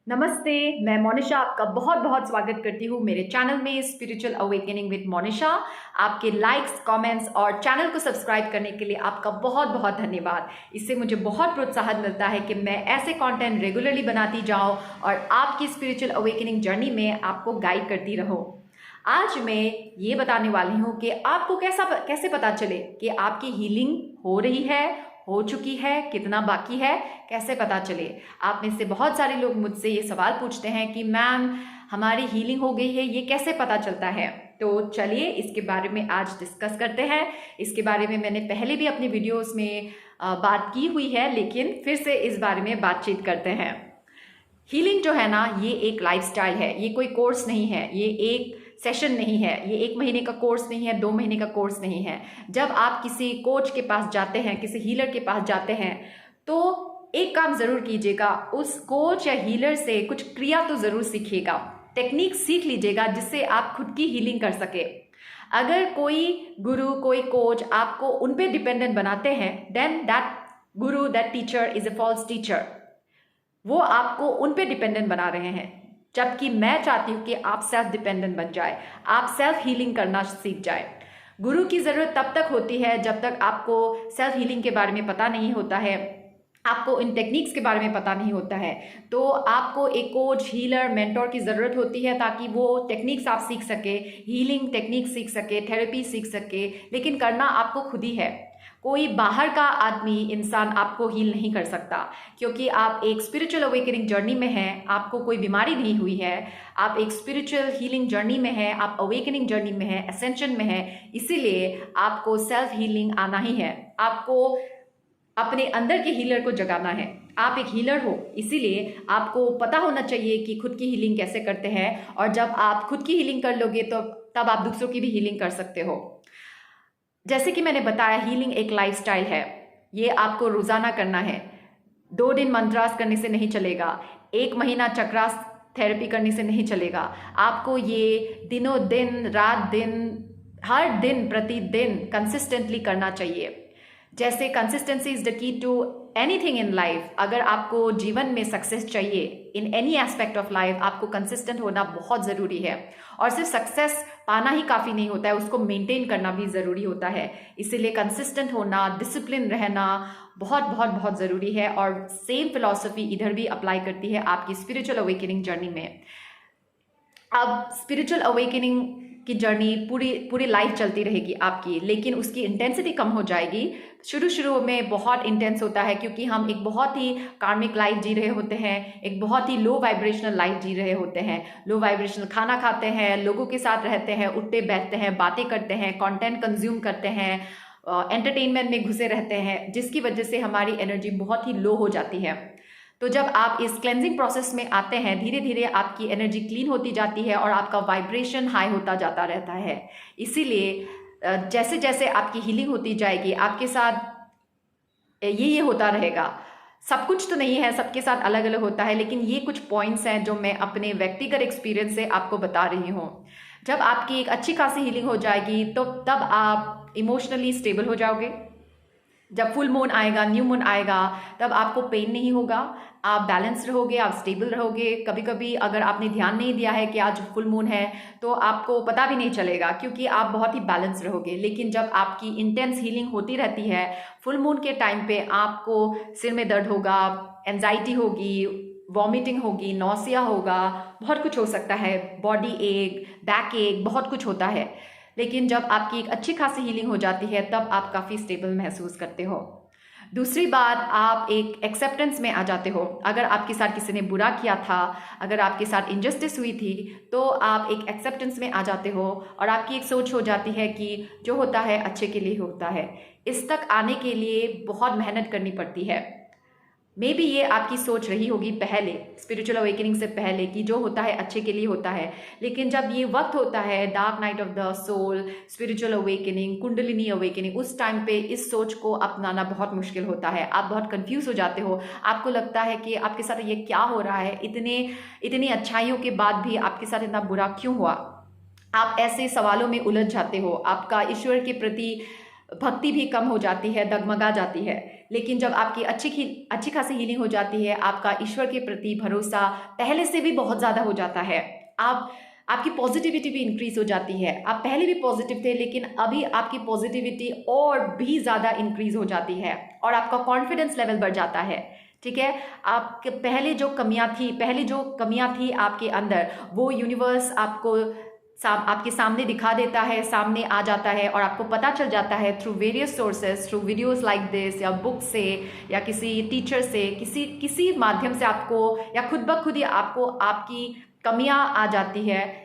नमस्ते, मैं मोनिशा आपका बहुत बहुत स्वागत करती हूँ मेरे चैनल में स्पिरिचुअल अवेकनिंग विद मोनिशा। आपके लाइक्स, कमेंट्स और चैनल को सब्सक्राइब करने के लिए आपका बहुत बहुत धन्यवाद। इससे मुझे बहुत प्रोत्साहन मिलता है कि मैं ऐसे कंटेंट रेगुलरली बनाती जाऊँ और आपकी स्पिरिचुअल अवेकनिंग जर्नी में आपको गाइड करती रहूँ। आज मैं ये बताने वाली हूँ कि आपको कैसे पता चले कि आपकी हीलिंग हो रही है, हो चुकी है, कितना बाकी है, कैसे पता चले। आप में से बहुत सारे लोग मुझसे ये सवाल पूछते हैं कि मैम हमारी हीलिंग हो गई है, ये कैसे पता चलता है। तो चलिए इसके बारे में आज डिस्कस करते हैं। इसके बारे में मैंने पहले भी अपनी वीडियोस में बात की हुई है, लेकिन फिर से इस बारे में बातचीत करते हैं। हीलिंग जो है ना, ये एक लाइफस्टाइल है, ये कोई कोर्स नहीं है, ये एक सेशन नहीं है, ये 1 महीने का कोर्स नहीं है, 2 महीने का कोर्स नहीं है। जब आप किसी कोच के पास जाते हैं, किसी हीलर के पास जाते हैं, तो एक काम जरूर कीजिएगा, उस कोच या हीलर से कुछ क्रिया तो जरूर सीखिएगा, टेक्निक सीख लीजिएगा जिससे आप खुद की हीलिंग कर सके। अगर कोई गुरु, कोई कोच आपको उन पे डिपेंडेंट बनाते हैं, then that guru, that teacher is a false teacher. वो आपको उन पे डिपेंडेंट बना रहे हैं, जबकि मैं चाहती हूँ कि आप सेल्फ डिपेंडेंट बन जाए, आप सेल्फ हीलिंग करना सीख जाए। गुरु की ज़रूरत तब तक होती है जब तक आपको सेल्फ हीलिंग के बारे में पता नहीं होता है, आपको इन टेक्निक्स के बारे में पता नहीं होता है। तो आपको एक कोच, हीलर, मेंटोर की ज़रूरत होती है ताकि वो टेक्निक्स आप सीख सके, हीलिंग टेक्निक सीख सके, थेरेपी सीख सके। लेकिन करना आपको खुद ही है, कोई बाहर का आदमी, इंसान आपको हील नहीं कर सकता, क्योंकि आप एक स्पिरिचुअल अवेकनिंग जर्नी में हैं, आपको कोई बीमारी नहीं हुई है, आप एक स्पिरिचुअल हीलिंग जर्नी में हैं, आप अवेकनिंग जर्नी में हैं, एसेंशन में हैं। इसीलिए आपको सेल्फ हीलिंग आना ही है, आपको अपने अंदर के हीलर को जगाना है। आप एक हीलर हो, इसीलिए आपको पता होना चाहिए कि खुद की हीलिंग कैसे करते हैं। और जब आप खुद की हीलिंग कर लोगे तो तब आप दूसरों की भी हीलिंग कर सकते हो। जैसे कि मैंने बताया, हीलिंग एक लाइफस्टाइल है, ये आपको रोजाना करना है। 2 दिन मंत्रास करने से नहीं चलेगा, 1 महीना चक्रास थेरेपी करने से नहीं चलेगा। आपको ये दिनों दिन, रात दिन, हर दिन, प्रतिदिन कंसिस्टेंटली करना चाहिए। जैसे consistency is the key to anything in life. अगर आपको जीवन में सक्सेस चाहिए in any aspect of life, आपको कंसिस्टेंट होना बहुत ज़रूरी है। और सिर्फ सक्सेस पाना ही काफ़ी नहीं होता है, उसको मेंटेन करना भी ज़रूरी होता है। इसीलिए कंसिस्टेंट होना, डिसिप्लिन रहना बहुत बहुत बहुत ज़रूरी है। और सेम फिलॉसफी इधर भी अप्लाई करती है आपकी स्पिरिचुअल अवेकनिंग जर्नी में। अब स्पिरिचुअल अवेकनिंग की जर्नी पूरी लाइफ चलती रहेगी आपकी, लेकिन उसकी इंटेंसिटी कम हो जाएगी। शुरू में बहुत इंटेंस होता है, क्योंकि हम एक बहुत ही कार्मिक लाइफ जी रहे होते हैं, एक बहुत ही लो वाइब्रेशनल लाइफ जी रहे होते हैं। लो वाइब्रेशनल खाना खाते हैं, लोगों के साथ रहते हैं, उठते बैठते हैं, बातें करते हैं, कंटेंट कंज्यूम करते हैं, एंटरटेनमेंट में घुसे रहते हैं, जिसकी वजह से हमारी एनर्जी बहुत ही लो हो जाती है। तो जब आप इस क्लेंजिंग प्रोसेस में आते हैं, धीरे धीरे आपकी एनर्जी क्लीन होती जाती है और आपका वाइब्रेशन हाई होता जाता रहता है। इसीलिए जैसे जैसे आपकी हीलिंग होती जाएगी, आपके साथ ये होता रहेगा। सब कुछ तो नहीं है, सबके साथ अलग अलग होता है, लेकिन ये कुछ पॉइंट्स हैं जो मैं अपने व्यक्तिगत एक्सपीरियंस से आपको बता रही हूँ। जब आपकी एक अच्छी खासी हीलिंग हो जाएगी, तो तब आप इमोशनली स्टेबल हो जाओगे। जब फुल मून आएगा, न्यू मून आएगा, तब आपको पेन नहीं होगा, आप बैलेंस रहोगे, आप स्टेबल रहोगे। कभी कभी अगर आपने ध्यान नहीं दिया है कि आज फुल मून है, तो आपको पता भी नहीं चलेगा, क्योंकि आप बहुत ही बैलेंस रहोगे। लेकिन जब आपकी इंटेंस हीलिंग होती रहती है, फुल मून के टाइम पे आपको सिर में दर्द होगा, एंजाइटी होगी, वॉमिटिंग होगी, नौसिया होगा, बहुत कुछ हो सकता है, बॉडी एक, बैक एक, बहुत कुछ होता है। लेकिन जब आपकी एक अच्छी खासी हीलिंग हो जाती है, तब आप काफ़ी स्टेबल महसूस करते हो। दूसरी बात, आप एक एक्सेप्टेंस में आ जाते हो। अगर आपके साथ किसी ने बुरा किया था, अगर आपके साथ इनजस्टिस हुई थी, तो आप एक एक्सेप्टेंस में आ जाते हो और आपकी एक सोच हो जाती है कि जो होता है अच्छे के लिए होता है। इस तक आने के लिए बहुत मेहनत करनी पड़ती है। मे बी ये आपकी सोच रही होगी पहले, स्पिरिचुअल अवेकनिंग से पहले, कि जो होता है अच्छे के लिए होता है। लेकिन जब ये वक्त होता है, dark night of the soul, spiritual awakening, kundalini awakening, उस टाइम पे इस सोच को अपनाना बहुत मुश्किल होता है। आप बहुत कंफ्यूज हो जाते हो, आपको लगता है कि आपके साथ ये क्या हो रहा है, इतनी अच्छाइयों के बाद भी आपके साथ इतना बुरा क्यों हुआ। आप ऐसे सवालों में उलझ जाते हो, आपका ईश्वर के प्रति भक्ति भी कम हो जाती है, डगमगा जाती है। लेकिन जब आपकी अच्छी खासी हीलिंग हो जाती है, आपका ईश्वर के प्रति भरोसा पहले से भी बहुत ज़्यादा हो जाता है। आपकी पॉजिटिविटी भी इंक्रीज हो जाती है। आप पहले भी पॉजिटिव थे, लेकिन अभी आपकी पॉजिटिविटी और भी ज़्यादा इंक्रीज हो जाती है और आपका कॉन्फिडेंस लेवल बढ़ जाता है। ठीक है, आपके पहले जो कमियां थी आपके अंदर, वो यूनिवर्स आपके सामने दिखा देता है, सामने आ जाता है और आपको पता चल जाता है through various sources, through videos like this, या बुक से, या किसी टीचर से, किसी माध्यम से आपको, या खुद ब खुद ही आपको आपकी कमियां आ जाती है।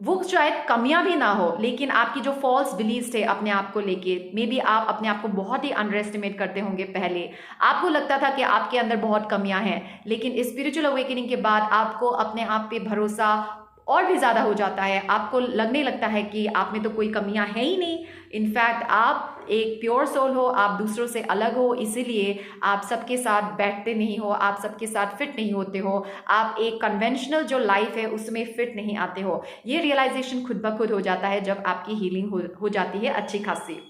वो शायद कमियां भी ना हो, लेकिन आपकी जो फॉल्स बिलीव्स थे अपने आप को लेके, मे बी आप अपने आप को बहुत ही अंडर एस्टिमेट करते होंगे। पहले आपको लगता था कि आपके अंदर बहुत कमियां हैं, लेकिन स्पिरिचुअल अवेकनिंग के बाद आपको अपने आप पे भरोसा और भी ज़्यादा हो जाता है। आपको लगने लगता है कि आप में तो कोई कमियां है ही नहीं। इनफैक्ट आप एक प्योर सोल हो, आप दूसरों से अलग हो, इसीलिए आप सबके साथ बैठते नहीं हो, आप सबके साथ फिट नहीं होते हो, आप एक कन्वेंशनल जो लाइफ है उसमें फिट नहीं आते हो। ये रियलाइजेशन खुद ब खुद हो जाता है जब आपकी हीलिंग हो जाती है अच्छी खासी।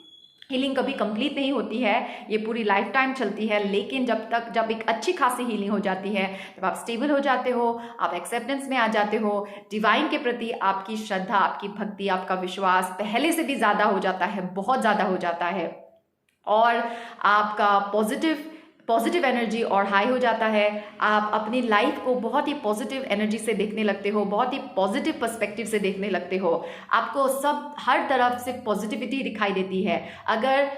हीलिंग कभी कंप्लीट नहीं होती है, ये पूरी लाइफ टाइम चलती है, लेकिन जब एक अच्छी खासी हीलिंग हो जाती है, जब आप स्टेबल हो जाते हो, आप एक्सेप्टेंस में आ जाते हो, डिवाइन के प्रति आपकी श्रद्धा, आपकी भक्ति, आपका विश्वास पहले से भी ज़्यादा हो जाता है, बहुत ज़्यादा हो जाता है, और आपका पॉजिटिव एनर्जी और हाई हो जाता है। आप अपनी लाइफ को बहुत ही पॉजिटिव एनर्जी से देखने लगते हो, बहुत ही पॉजिटिव पर्सपेक्टिव से देखने लगते हो। आपको हर तरफ से पॉजिटिविटी दिखाई देती है। अगर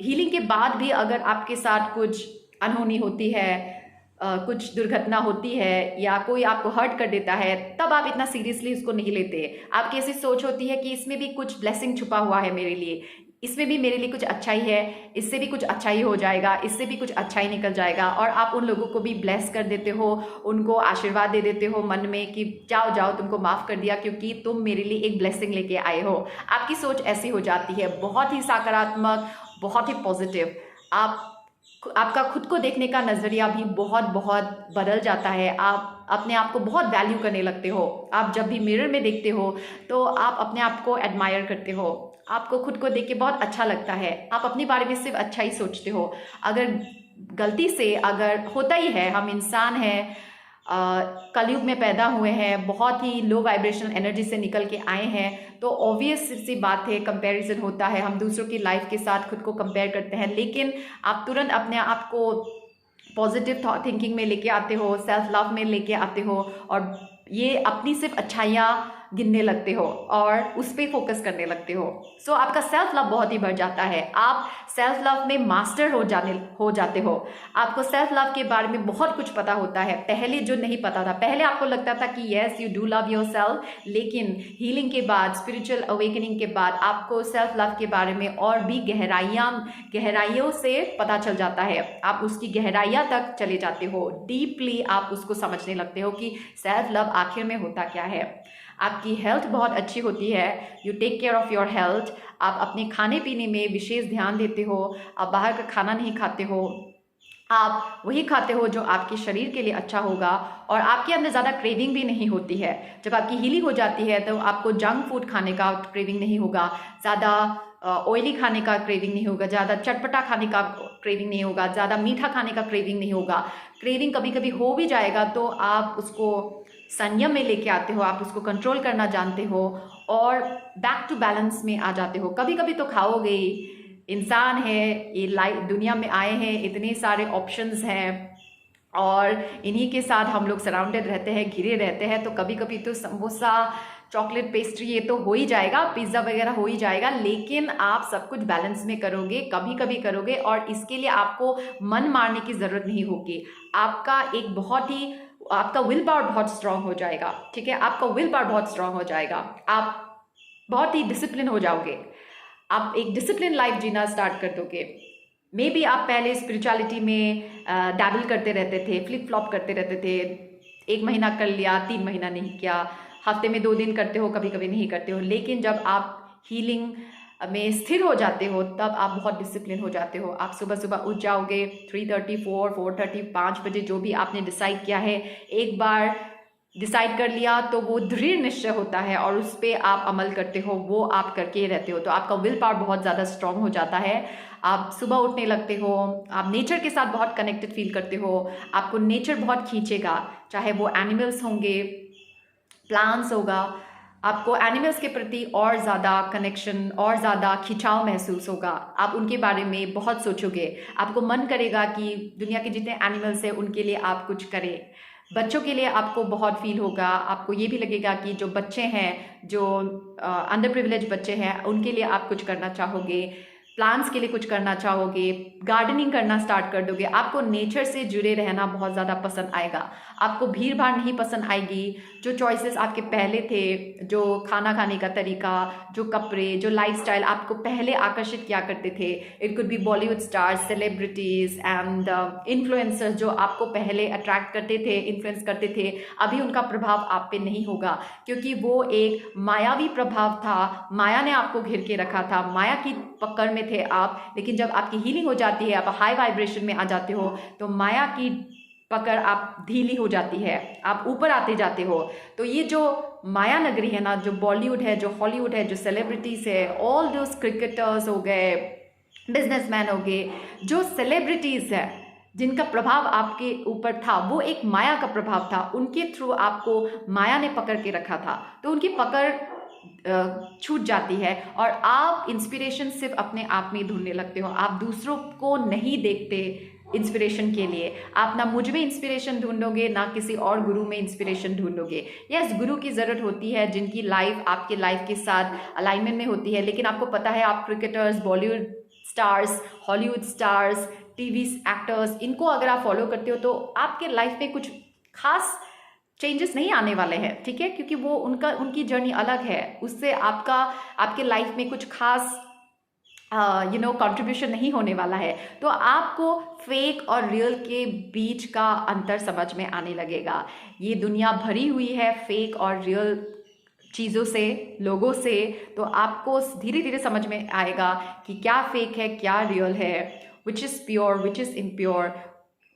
हीलिंग के बाद भी अगर आपके साथ कुछ अनहोनी होती है, कुछ दुर्घटना होती है, या कोई आपको हर्ट कर देता है, तब आप इतना सीरियसली उसको नहीं लेते। आपकी ऐसी सोच होती है कि इसमें भी कुछ ब्लेसिंग छुपा हुआ है मेरे लिए, इसमें भी मेरे लिए कुछ अच्छा ही है, इससे भी कुछ अच्छा ही हो जाएगा, इससे भी कुछ अच्छा ही निकल जाएगा, और आप उन लोगों को भी ब्लेस कर देते हो, उनको आशीर्वाद दे देते हो मन में कि जाओ जाओ, तुमको माफ़ कर दिया क्योंकि तुम मेरे लिए एक ब्लेसिंग लेके आए हो। आपकी सोच ऐसी हो जाती है, बहुत ही सकारात्मक, बहुत ही पॉजिटिव। आपका खुद को देखने का नज़रिया भी बहुत बहुत बदल जाता है। आप अपने आप को बहुत वैल्यू करने लगते हो। आप जब भी मिरर में देखते हो तो आप अपने आप को एडमायर करते हो, आपको खुद को देख के बहुत अच्छा लगता है। आप अपने बारे में सिर्फ अच्छा ही सोचते हो। अगर गलती से, अगर होता ही है, हम इंसान हैं, कलयुग में पैदा हुए हैं, बहुत ही लो वाइब्रेशनल एनर्जी से निकल के आए हैं, तो ऑब्वियस सी बात है, कंपैरिजन होता है, हम दूसरों की लाइफ के साथ खुद को कंपेयर करते हैं, लेकिन आप तुरंत अपने आप को पॉजिटिव थिंकिंग में लेके आते हो, सेल्फ लव में लेके आते हो, और ये अपनी सिर्फ अच्छाइयाँ गिनने लगते हो और उस पर फोकस करने लगते हो। सो आपका सेल्फ लव बहुत ही बढ़ जाता है। आप सेल्फ लव में मास्टर हो जाते हो। आपको सेल्फ लव के बारे में बहुत कुछ पता होता है, पहले जो नहीं पता था। पहले आपको लगता था कि yes, you do love your self, लेकिन हीलिंग के बाद, स्पिरिचुअल अवेकनिंग के बाद आपको सेल्फ लव के बारे में और भी गहराइयों से पता चल जाता है। आप उसकी गहराइयाँ तक चले जाते हो, डीपली आप उसको समझने लगते हो कि सेल्फ लव आखिर में होता क्या है। आपकी हेल्थ बहुत अच्छी होती है, you take care of your health. आप अपने खाने पीने में विशेष ध्यान देते हो, आप बाहर का खाना नहीं खाते हो, आप वही खाते हो जो आपके शरीर के लिए अच्छा होगा, और आपके अंदर ज़्यादा क्रेविंग भी नहीं होती है। जब आपकी हीलिंग हो जाती है तो आपको जंक फूड खाने का क्रेविंग नहीं होगा, ज़्यादा ऑयली खाने का क्रेविंग नहीं होगा, ज़्यादा चटपटा खाने का क्रेविंग नहीं होगा, ज़्यादा मीठा खाने का क्रेविंग नहीं होगा। क्रेविंग कभी कभी हो भी जाएगा तो आप उसको संयम में लेके आते हो, आप उसको कंट्रोल करना जानते हो और बैक टू बैलेंस में आ जाते हो। कभी कभी तो खाओगे ही, इंसान है, ये लाइफ दुनिया में आए हैं, इतने सारे ऑप्शंस हैं और इन्हीं के साथ हम लोग सराउंडेड रहते हैं, घिरे रहते हैं, तो कभी कभी तो समोसा, चॉकलेट, पेस्ट्री ये तो हो ही जाएगा, पिज़्ज़ा वगैरह हो ही जाएगा, लेकिन आप सब कुछ बैलेंस में करोगे, कभी कभी करोगे, और इसके लिए आपको मन मारने की ज़रूरत नहीं होगी। आपका विल पावर बहुत स्ट्रांग हो जाएगा। ठीक है, आपका विल पावर बहुत स्ट्रांग हो जाएगा, आप बहुत ही डिसिप्लिन हो जाओगे, आप एक डिसिप्लिन लाइफ जीना स्टार्ट कर दोगे। मे बी आप पहले स्पिरिचुअलिटी में डैबल करते रहते थे, फ्लिप फ्लॉप करते रहते थे, 1 महीना कर लिया, 3 महीना नहीं किया, हफ्ते में 2 दिन करते हो, कभी कभी नहीं करते हो, लेकिन जब आप हीलिंग में स्थिर हो जाते हो तब आप बहुत डिसिप्लिन हो जाते हो। आप सुबह सुबह उठ जाओगे 3:30, 4:30, 5 बजे, जो भी आपने डिसाइड किया है। एक बार डिसाइड कर लिया तो वो दृढ़ निश्चय होता है और उस पर आप अमल करते हो, वो आप करके रहते हो, तो आपका विल पावर बहुत ज़्यादा स्ट्रांग हो जाता है। आप सुबह उठने लगते हो, आप नेचर के साथ बहुत कनेक्टेड फील करते हो, आपको नेचर बहुत खींचेगा, चाहे वो एनिमल्स होंगे, प्लांट्स होगा, आपको एनिमल्स के प्रति और ज़्यादा कनेक्शन और ज़्यादा खिंचाव महसूस होगा। आप उनके बारे में बहुत सोचोगे, आपको मन करेगा कि दुनिया के जितने एनिमल्स हैं उनके लिए आप कुछ करें। बच्चों के लिए आपको बहुत फील होगा, आपको ये भी लगेगा कि जो बच्चे हैं, जो अंडर प्रिविलेज बच्चे हैं, उनके लिए आप कुछ करना चाहोगे, प्लांट्स के लिए कुछ करना चाहोगे, गार्डनिंग करना स्टार्ट कर दोगे। आपको नेचर से जुड़े रहना बहुत ज़्यादा पसंद आएगा, आपको भीड़ भाड़ नहीं पसंद आएगी। जो चॉइसेस आपके पहले थे, जो खाना खाने का तरीका, जो कपड़े, जो लाइफस्टाइल आपको पहले आकर्षित किया करते थे, it could B Bollywood stars, celebrities and influencers, जो आपको पहले अट्रैक्ट करते थे, इन्फ्लुएंस करते थे, अभी उनका प्रभाव आप पे नहीं होगा, क्योंकि वो एक मायावी प्रभाव था। माया ने आपको घिर के रखा था, माया की पकड़ में थे आप। लेकिन जब आपकी हीलिंग हो जाती है, आप हाई वाइब्रेशन में आ जाते हो, तो माया की पकड़ आप ढीली हो जाती है, आप ऊपर आते जाते हो। तो ये जो माया नगरी है ना, जो बॉलीवुड है, जो हॉलीवुड है, जो सेलिब्रिटीज़ है, ऑल दोस क्रिकेटर्स हो गए, बिजनेसमैन हो गए, जो सेलिब्रिटीज़ है जिनका प्रभाव आपके ऊपर था, वो एक माया का प्रभाव था। उनके थ्रू आपको माया ने पकड़ के रखा था, तो उनकी पकड़ छूट जाती है और आप इंस्पिरेशन सिर्फ अपने आप में ढूंढने लगते हो। आप दूसरों को नहीं देखते इंस्पिरेशन के लिए। आप ना मुझ में इंस्पिरेशन ढूंढोगे, ना किसी और गुरु में इंस्पिरेशन ढूंढोगे। यस, गुरु की ज़रूरत होती है जिनकी लाइफ आपके लाइफ के साथ अलाइनमेंट में होती है। लेकिन आपको पता है, आप cricketers, Bollywood stars, Hollywood stars, TV actors, इनको अगर आप फॉलो करते हो तो आपके लाइफ में कुछ खास चेंजेस नहीं आने वाले हैं, ठीक है, क्योंकि वो उनकी जर्नी अलग है। उससे आपके लाइफ में कुछ खास कंट्रीब्यूशन नहीं होने वाला है। तो आपको फेक और रियल के बीच का अंतर समझ में आने लगेगा। ये दुनिया भरी हुई है फेक और रियल चीज़ों से, लोगों से, तो आपको धीरे धीरे समझ में आएगा कि क्या फेक है, क्या रियल है, which is pure, which is impure.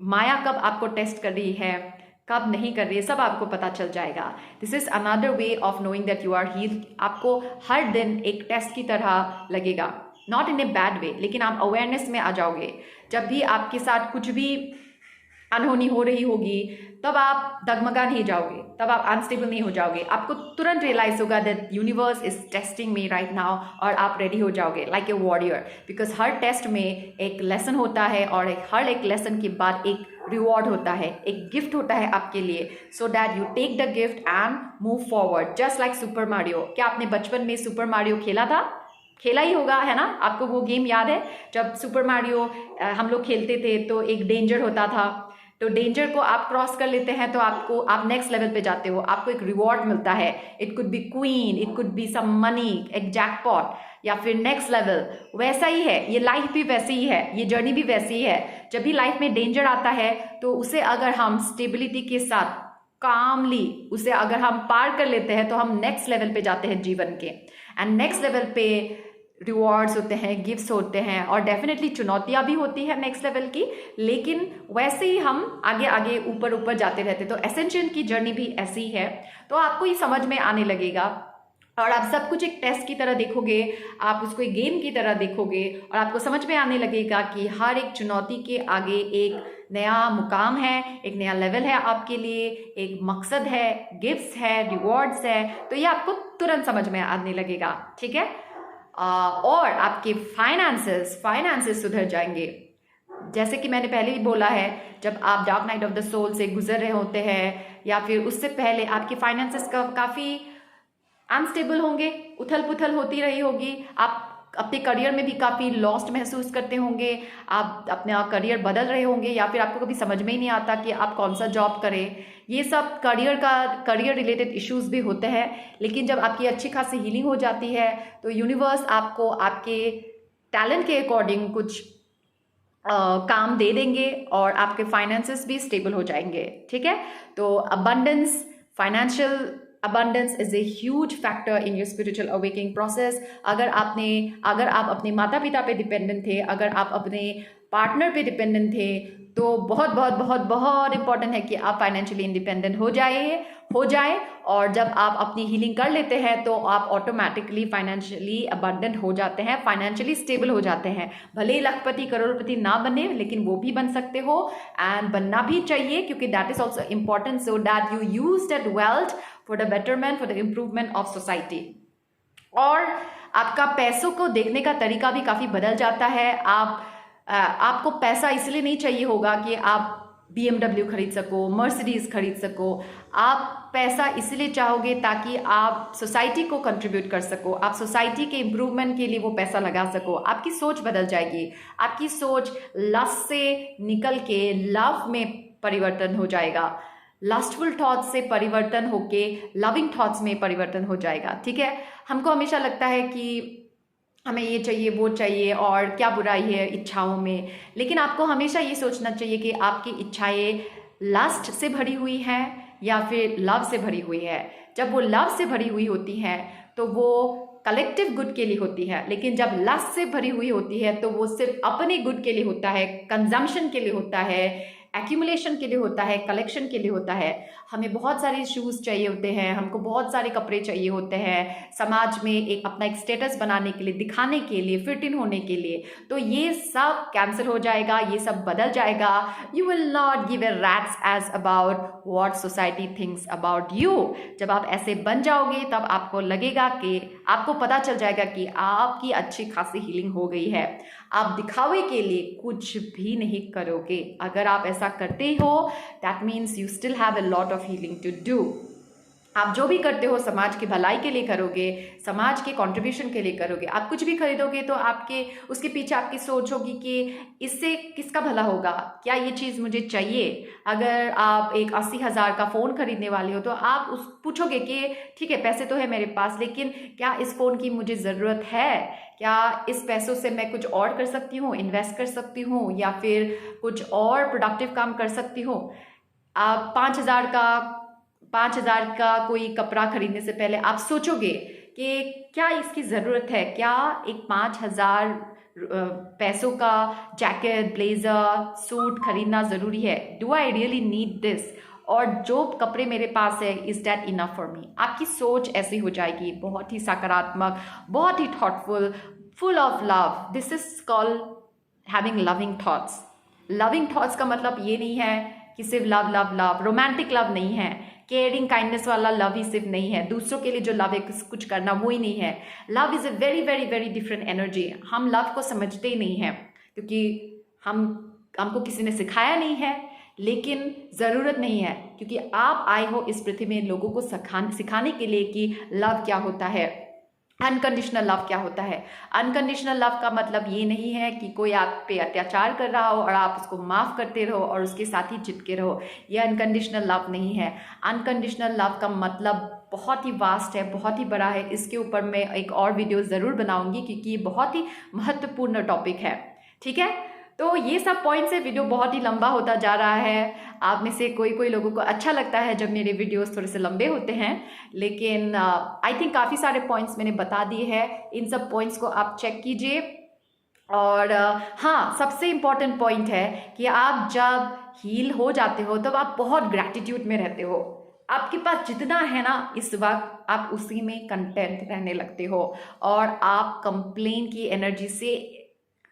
Maya कब आपको टेस्ट कर रही है, कब नहीं कर रही है, सब आपको पता चल जाएगा। This is another way of knowing that you are healed. आपको हर दिन एक टेस्ट की तरह लगेगा, not in a bad way, लेकिन आप अवेयरनेस में आ जाओगे। जब भी आपके साथ कुछ भी अनहोनी हो रही होगी, तब आप डगमगा नहीं जाओगे, तब आप अनस्टेबल नहीं हो जाओगे। आपको तुरंत रियलाइज होगा that universe is testing me right now, और आप रेडी हो जाओगे लाइक ए वॉरियर। बिकॉज हर टेस्ट में एक लेसन होता है और हर एक लेसन के बाद एक रिवॉर्ड होता है, एक गिफ्ट होता है आपके लिए, so that you take the gift and move forward, just like Super Mario. क्या आपने बचपन में सुपर मारियो खेला था? खेला ही होगा, है ना? आपको वो गेम याद है जब सुपर मारियो हम लोग खेलते थे तो एक डेंजर होता था, तो डेंजर को आप क्रॉस कर लेते हैं तो आप नेक्स्ट लेवल पे जाते हो, आपको एक रिवॉर्ड मिलता है। It could be queen, it could be some money, एक जैकपॉट, या फिर नेक्स्ट लेवल। वैसा ही है ये लाइफ भी, वैसी ही है ये जर्नी भी, वैसी ही है। जब भी लाइफ में डेंजर आता है तो उसे अगर हम स्टेबिलिटी के साथ, कामली उसे अगर हम पार कर लेते हैं तो हम नेक्स्ट लेवल पे जाते हैं जीवन के। एंड नेक्स्ट लेवल पे रिवॉर्ड्स होते हैं, गिफ्ट्स होते हैं, और डेफिनेटली चुनौतियां भी होती है नेक्स्ट लेवल की, लेकिन वैसे ही हम आगे आगे ऊपर ऊपर जाते रहते। तो एसेंशियल की जर्नी भी ऐसी है। तो आपको ये समझ में आने लगेगा और आप सब कुछ एक टेस्ट की तरह देखोगे, आप उसको एक गेम की तरह देखोगे, और आपको समझ में आने लगेगा कि हर एक चुनौती के आगे एक नया मुकाम है, एक नया लेवल है आपके लिए, एक मकसद है, गिफ्ट्स है, रिवॉर्ड्स है। तो ये आपको तुरंत समझ में आने लगेगा, ठीक है। और आपके फाइनेंसेस सुधर जाएंगे। जैसे कि मैंने पहले ही बोला है, जब आप dark night of the soul से गुजर रहे होते हैं या फिर उससे पहले आपके फाइनेंसेस का काफ़ी अनस्टेबल होंगे, उथल पुथल होती रही होगी, आप अपने करियर में भी काफ़ी लॉस्ट महसूस करते होंगे, आप अपना करियर बदल रहे होंगे, या फिर आपको कभी समझ में ही नहीं आता कि आप कौन सा जॉब करें। ये सब करियर रिलेटेड इश्यूज भी होते हैं। लेकिन जब आपकी अच्छी खासी हीलिंग हो जाती है तो यूनिवर्स आपको आपके टैलेंट के अकॉर्डिंग कुछ काम दे देंगे और आपके फाइनेंसेस भी स्टेबल हो जाएंगे, ठीक है। तो abundance, financial abundance is a huge factor in your spiritual awakening process। अगर आप अपने माता पिता पे डिपेंडेंट थे, अगर आप अपने पार्टनर पे डिपेंडेंट थे, तो बहुत बहुत बहुत बहुत इंपॉर्टेंट है कि आप फाइनेंशियली इंडिपेंडेंट हो जाए। और जब आप अपनी हीलिंग कर लेते हैं तो आप ऑटोमेटिकली फाइनेंशियली अबंडेंट हो जाते हैं, फाइनेंशियली स्टेबल हो जाते हैं। भले ही लखपति करोड़पति ना बने, लेकिन वो भी बन सकते हो, एंड बनना भी चाहिए, क्योंकि that is also important, so that you use that wealth for the betterment, for the improvement of society. और आपका पैसों को देखने का तरीका भी काफ़ी बदल जाता है। आपको पैसा इसलिए नहीं चाहिए होगा कि आप BMW खरीद सको, मर्सिडीज खरीद सको। आप पैसा इसलिए चाहोगे ताकि आप सोसाइटी को कंट्रीब्यूट कर सको, आप सोसाइटी के इम्प्रूवमेंट के लिए वो पैसा लगा सको। आपकी सोच बदल जाएगी, आपकी सोच लस्ट से निकल के लव में परिवर्तन हो जाएगा, लस्टफुल थॉट्स से परिवर्तन होके लविंग थॉट्स में परिवर्तन हो जाएगा। ठीक है, हमको हमेशा लगता है कि हमें ये चाहिए वो चाहिए और क्या बुराई है इच्छाओं में, लेकिन आपको हमेशा ये सोचना चाहिए कि आपकी इच्छाएं लस्ट से भरी हुई हैं या फिर लव से भरी हुई है। जब वो लव से भरी हुई होती हैं तो वो कलेक्टिव गुड के लिए होती है, लेकिन जब लस्ट से भरी हुई होती है तो वो सिर्फ अपने गुड के लिए होता है, कंजम्पशन के लिए होता है, एक्यूमुलेशन के लिए होता है, कलेक्शन के लिए होता है। हमें बहुत सारे शूज़ चाहिए होते हैं, हमको बहुत सारे कपड़े चाहिए होते हैं समाज में एक अपना एक स्टेटस बनाने के लिए, दिखाने के लिए, फिट इन होने के लिए। तो ये सब कैंसिल हो जाएगा, ये सब बदल जाएगा। You will not give a rat's ass about what society thinks about you. जब आप ऐसे बन जाओगे तब आपको लगेगा कि आपको पता चल जाएगा कि आपकी अच्छी खासी हीलिंग हो गई है। आप दिखावे के लिए कुछ भी नहीं करोगे। अगर आप ऐसा करते हो, that means you still have a lot of healing to do. आप जो भी करते हो समाज की भलाई के लिए करोगे, समाज के कंट्रीब्यूशन के लिए करोगे। आप कुछ भी खरीदोगे तो आपके उसके पीछे आपकी सोच होगी कि इससे किसका भला होगा, क्या ये चीज़ मुझे चाहिए। अगर आप एक 80,000 का फ़ोन खरीदने वाले हो तो आप पूछोगे कि ठीक है पैसे तो है मेरे पास, लेकिन क्या इस फ़ोन की मुझे ज़रूरत है, क्या इस पैसों से मैं कुछ और कर सकती हूँ, इन्वेस्ट कर सकती हूँ या फिर कुछ और प्रोडक्टिव काम कर सकती हूँ। आप 5,000 का कोई कपड़ा खरीदने से पहले आप सोचोगे कि क्या इसकी ज़रूरत है, क्या एक 5,000 पैसों का जैकेट, ब्लेज़र, सूट खरीदना ज़रूरी है। Do I really need this, और जो कपड़े मेरे पास है is that enough for me. आपकी सोच ऐसी हो जाएगी, बहुत ही सकारात्मक, बहुत ही thoughtful, full of love. This is called having loving thoughts. Loving thoughts का मतलब ये नहीं है कि सिर्फ love love love, romantic love नहीं है, केयरिंग काइंडनेस वाला लव ही सिर्फ नहीं है, दूसरों के लिए जो लव है कुछ करना वो ही नहीं है। Love is a very very very different energy. हम लव को समझते ही नहीं हैं क्योंकि हमको किसी ने सिखाया नहीं है, लेकिन ज़रूरत नहीं है क्योंकि आप आए हो इस पृथ्वी में लोगों को सिखाने के लिए कि लव क्या होता है, अनकंडीशनल लव क्या होता है। अनकंडीशनल लव का मतलब ये नहीं है कि कोई आप पे अत्याचार कर रहा हो और आप उसको माफ़ करते रहो और उसके साथ ही चिपके रहो। ये अनकंडीशनल लव नहीं है। अनकंडीशनल लव का मतलब बहुत ही वास्ट है, बहुत ही बड़ा है। इसके ऊपर मैं एक और वीडियो ज़रूर बनाऊंगी क्योंकि ये बहुत ही महत्वपूर्ण टॉपिक है। ठीक है, तो ये सब पॉइंट्स है। वीडियो बहुत ही लंबा होता जा रहा है। आप में से कोई लोगों को अच्छा लगता है जब मेरे वीडियोस थोड़े से लंबे होते हैं, लेकिन आई थिंक काफ़ी सारे पॉइंट्स मैंने बता दिए हैं। इन सब पॉइंट्स को आप चेक कीजिए। और हाँ, सबसे इम्पॉर्टेंट पॉइंट है कि आप जब हील हो जाते हो तब आप बहुत ग्रैटिट्यूड में रहते हो। आपके पास जितना है ना इस वक्त, आप उसी में कंटेंट रहने लगते हो और आप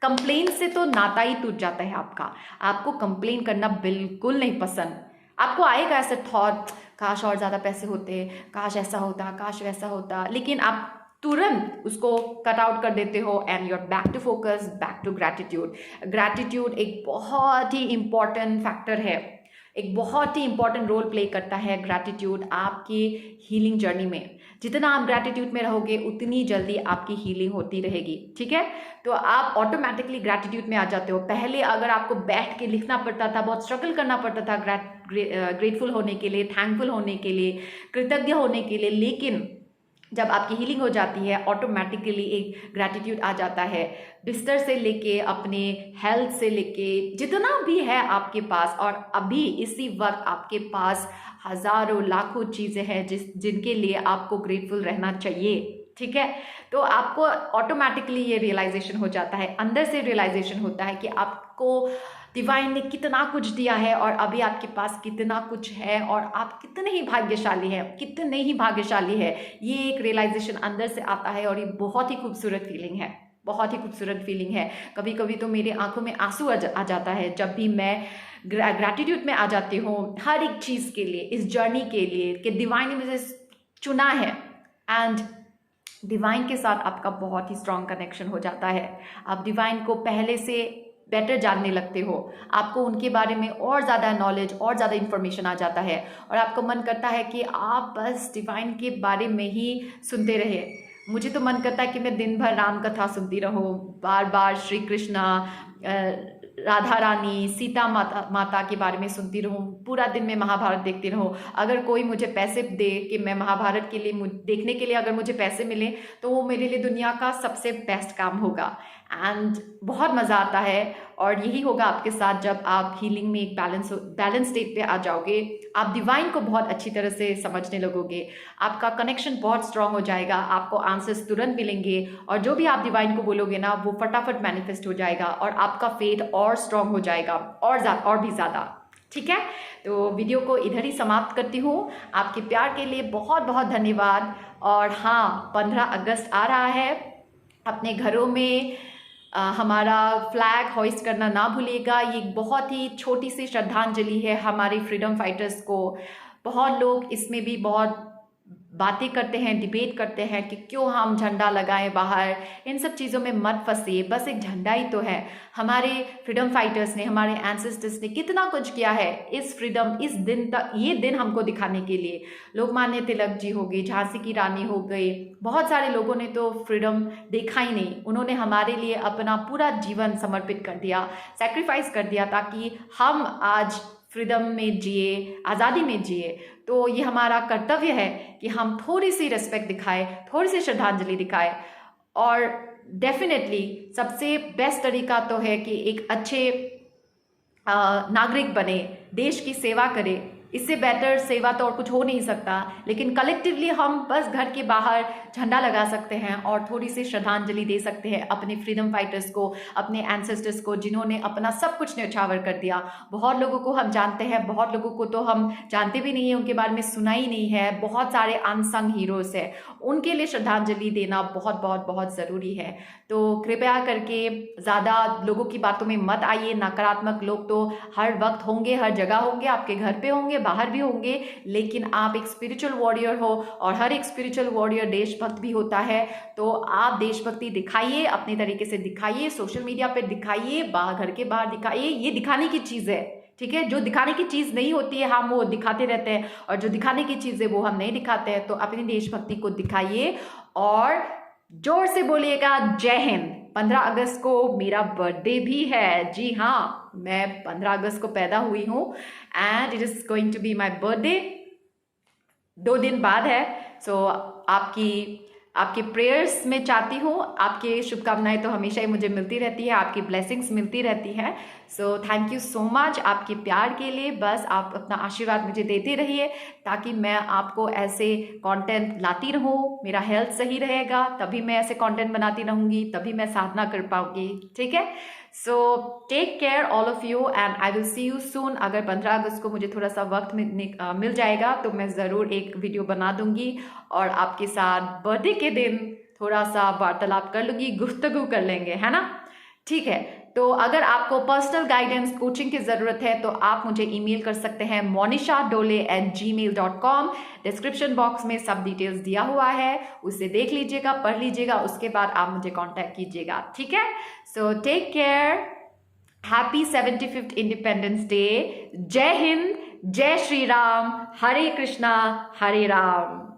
कंप्लेन से तो नाता ही टूट जाता है आपका। आपको कंप्लेन करना बिल्कुल नहीं पसंद। आपको आएगा ऐसे थॉट, काश और ज़्यादा पैसे होते, काश ऐसा होता, काश वैसा होता, लेकिन आप तुरंत उसको कट आउट कर देते हो and you are back to focus, back to gratitude. Gratitude एक बहुत ही इम्पॉर्टेंट फैक्टर है, एक बहुत ही इंपॉर्टेंट रोल प्ले करता है ग्रैटिट्यूड आपकी हीलिंग जर्नी में। जितना आप ग्रैटिट्यूड में रहोगे उतनी जल्दी आपकी हीलिंग होती रहेगी। ठीक है, तो आप ऑटोमेटिकली ग्रैटिट्यूड में आ जाते हो। पहले अगर आपको बैठ के लिखना पड़ता था, बहुत स्ट्रगल करना पड़ता था ग्रेटफुल होने के लिए, थैंकफुल होने के लिए, कृतज्ञ होने के लिए, लेकिन जब आपकी हीलिंग हो जाती है ऑटोमेटिकली एक ग्रैटिट्यूड आ जाता है। बिस्तर से लेके अपने हेल्थ से लेके जितना भी है आपके पास, और अभी इसी वक्त आपके पास हज़ारों लाखों चीज़ें हैं जिनके लिए आपको ग्रेटफुल रहना चाहिए। ठीक है। तो आपको ऑटोमेटिकली ये रियलाइजेशन हो जाता है, अंदर से रियलाइजेशन होता है कि आपको डिवाइन ने कितना कुछ दिया है और अभी आपके पास कितना कुछ है और आप कितने ही भाग्यशाली हैं, कितने ही भाग्यशाली है। ये एक रियलाइजेशन अंदर से आता है और ये बहुत ही खूबसूरत फीलिंग है, बहुत ही खूबसूरत फीलिंग है। कभी कभी तो मेरे आंखों में आंसू आ जाता है जब भी मैं ग्रैटिट्यूड में आ जाती हूँ हर एक चीज़ के लिए, इस जर्नी के लिए कि डिवाइन ने मुझे चुना है। एंड डिवाइन के साथ आपका बहुत ही स्ट्रॉन्ग कनेक्शन हो जाता है। आप डिवाइन को पहले से बेटर जानने लगते हो, आपको उनके बारे में और ज़्यादा नॉलेज और ज़्यादा इन्फॉर्मेशन आ जाता है और आपको मन करता है कि आप बस डिवाइन के बारे में ही सुनते रहे। मुझे तो मन करता है कि मैं दिन भर राम कथा सुनती रहूं, बार बार श्री कृष्णा, राधा रानी, सीता माता के बारे में सुनती रहूं, पूरा दिन मैं महाभारत देखती रहूं। अगर कोई मुझे पैसे दे कि मैं महाभारत के लिए देखने के लिए अगर मुझे पैसे मिले तो वो मेरे लिए दुनिया का सबसे बेस्ट काम होगा। एंड बहुत मज़ा आता है और यही होगा आपके साथ जब आप हीलिंग में एक बैलेंस स्टेट पे आ जाओगे। आप डिवाइन को बहुत अच्छी तरह से समझने लगोगे, आपका कनेक्शन बहुत स्ट्रांग हो जाएगा, आपको आंसर्स तुरंत मिलेंगे और जो भी आप डिवाइन को बोलोगे ना वो फटाफट मैनिफेस्ट हो जाएगा और आपका फेथ और स्ट्रांग हो जाएगा और भी ज़्यादा। ठीक है, तो वीडियो को इधर ही समाप्त करती हूँ। आपके प्यार के लिए बहुत बहुत धन्यवाद। और हाँ, 15 अगस्त आ रहा है, अपने घरों में हमारा फ्लैग होइस्ट करना ना भूलिएगा। ये एक बहुत ही छोटी सी श्रद्धांजलि है हमारे फ्रीडम फाइटर्स को। बहुत लोग इसमें भी बहुत बातें करते हैं, डिबेट करते हैं कि क्यों हम झंडा लगाएं बाहर। इन सब चीज़ों में मत फंसिए, बस एक झंडा ही तो है। हमारे फ्रीडम फाइटर्स ने, हमारे एंसेस्टर्स ने कितना कुछ किया है इस फ्रीडम, इस दिन तक, ये दिन हमको दिखाने के लिए। लोकमान्य तिलक जी हो गई, झांसी की रानी हो गई, बहुत सारे लोगों ने तो फ्रीडम देखा ही नहीं। उन्होंने हमारे लिए अपना पूरा जीवन समर्पित कर दिया, सेक्रीफाइस कर दिया ताकि हम आज फ्रीडम में जिए, आज़ादी में जिए। तो ये हमारा कर्तव्य है कि हम थोड़ी सी रिस्पेक्ट दिखाएं, थोड़ी सी श्रद्धांजलि दिखाएं। और डेफिनेटली सबसे बेस्ट तरीका तो है कि एक अच्छे नागरिक बने, देश की सेवा करे। इससे बेटर सेवा तो और कुछ हो नहीं सकता। लेकिन कलेक्टिवली हम बस घर के बाहर झंडा लगा सकते हैं और थोड़ी सी श्रद्धांजलि दे सकते हैं अपने फ्रीडम फाइटर्स को, अपने एंसेस्टर्स को, जिन्होंने अपना सब कुछ न्यौछावर कर दिया। बहुत लोगों को हम जानते हैं, बहुत लोगों को तो हम जानते भी नहीं है, उनके बारे में सुना ही नहीं है। बहुत सारे अनसंग हीरोज हैं, उनके लिए श्रद्धांजलि देना बहुत बहुत बहुत ज़रूरी है। तो कृपया करके ज़्यादा लोगों की बातों में मत आइए। नकारात्मक लोग तो हर वक्त होंगे, हर जगह होंगे, आपके घर पे होंगे, बाहर भी होंगे। लेकिन आप एक स्पिरिचुअल वॉरियर हो और हर एक स्पिरिचुअल वॉरियर देशभक्त भी होता है। तो आप देशभक्ति दिखाइए, अपने तरीके से दिखाइए, सोशल मीडिया पे दिखाइए, घर के बाहर दिखाइए। ये दिखाने की चीज़ है, ठीक है। जो दिखाने की चीज़ नहीं होती है हम वो दिखाते रहते हैं, और जो दिखाने की चीज़ है वो हम नहीं दिखाते हैं। तो अपनी देशभक्ति को दिखाइए और जोर से बोलिएगा जय हिंद। 15 अगस्त को मेरा बर्थडे भी है। जी हाँ, मैं 15 अगस्त को पैदा हुई हूँ and it is going to be my birthday. 2 दिन बाद है। सो आपकी प्रेयर्स में चाहती हूँ, आपकी शुभकामनाएं तो हमेशा ही मुझे मिलती रहती है, आपकी ब्लेसिंग्स मिलती रहती हैं। So thank you so much आपके प्यार के लिए। बस आप अपना आशीर्वाद मुझे देते रहिए ताकि मैं आपको ऐसे कंटेंट लाती रहूँ। मेरा हेल्थ सही रहेगा तभी मैं ऐसे कंटेंट बनाती रहूँगी, तभी मैं साधना कर पाऊँगी, ठीक है। So take care all of you and I will see you soon. अगर 15 अगस्त को मुझे थोड़ा सा वक्त मिल जाएगा तो मैं ज़रूर एक वीडियो बना दूंगी और आपके साथ बर्थडे के दिन थोड़ा सा वार्तालाप कर लूँगी, गुफ्तगू कर लेंगे, है ना। ठीक है, तो अगर आपको पर्सनल गाइडेंस कोचिंग की ज़रूरत है तो आप मुझे ईमेल कर सकते हैं monishadole@gmail.com। डिस्क्रिप्शन बॉक्स में सब डिटेल्स दिया हुआ है, उसे देख लीजिएगा, पढ़ लीजिएगा, उसके बाद आप मुझे कांटेक्ट कीजिएगा, ठीक है। So take care, happy 75th independence day. जय हिंद, जय श्री राम, हरे कृष्णा हरे राम।